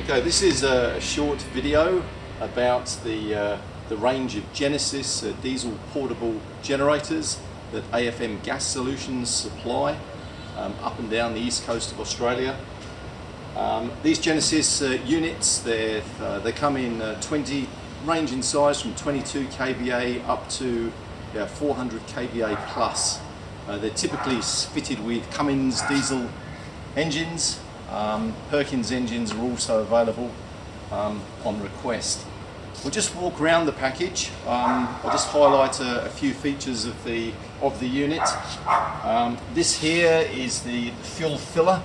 Okay, this is a short video about the range of Genesys diesel portable generators that AFM Gas Solutions supply up and down the east coast of Australia. These Genesys units, they come in range in size from 22 kVA up to 400 kVA plus. They're typically fitted with Cummins diesel engines. Perkins engines are also available on request. We'll just walk around the package. I'll just highlight a few features of the unit. This here is the fuel filler,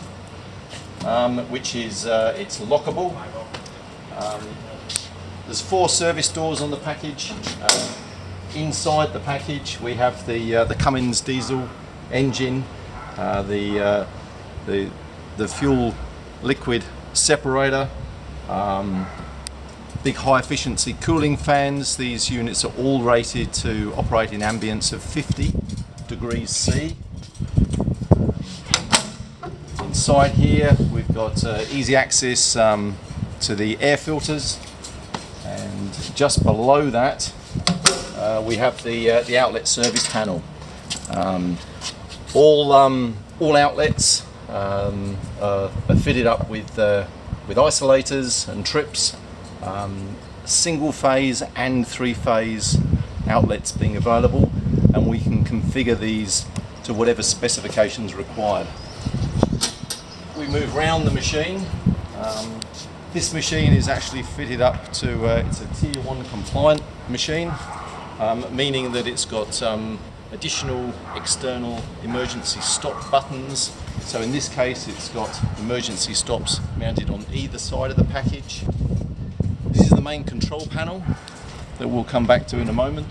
which is it's lockable. There's 4 service doors on the package. Inside the package we have the Cummins diesel engine, the fuel liquid separator, big high efficiency cooling fans. These units are all rated to operate in ambience of 50 degrees C. Inside here we've got easy access to the air filters, and just below that we have the outlet service panel. All outlets are fitted up with isolators and trips, single phase and 3-phase outlets being available, and we can configure these to whatever specifications required. We move around the machine. This machine is actually fitted up to it's a Tier 1 compliant machine, meaning that it's got additional external emergency stop buttons. So in this case it's got emergency stops mounted on either side of the package. This is the main control panel that we'll come back to in a moment.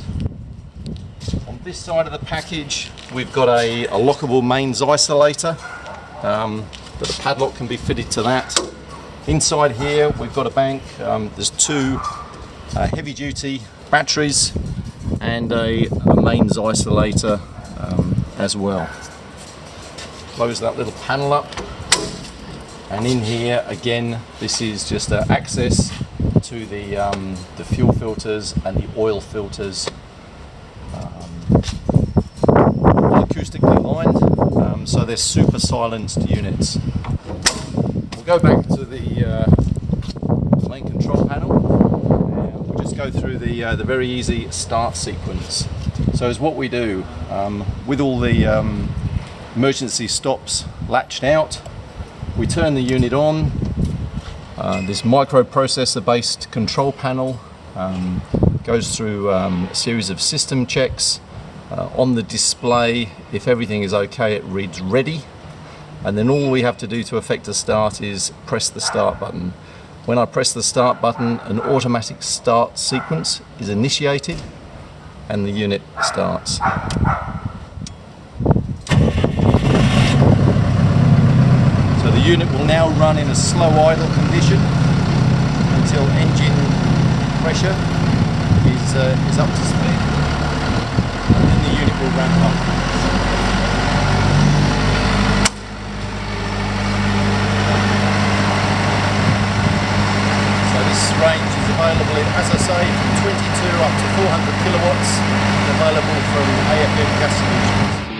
On this side of the package we've got a lockable mains isolator, that a padlock can be fitted to that. Inside here we've got a bank. There's 2 heavy duty batteries and a mains isolator as well. Close that little panel up, and in here again this is just access to the fuel filters and the oil filters, all acoustically lined, so they're super silenced units. We'll go back to the main control panel. We'll just go through the very easy start sequence. So is what we do with all the emergency stops latched out, we turn the unit on. This microprocessor based control panel goes through a series of system checks. On the display, if everything is okay, it reads ready, and then all we have to do to effect a start is press the start button. When I press the start button, an automatic start sequence is initiated and the unit starts. So the unit will now run in a slow idle condition until engine pressure is up to speed, and then the unit will ramp up. So this range is available in, as I say, from 22 up to 400 kilowatts, available from AFM Gas Solutions.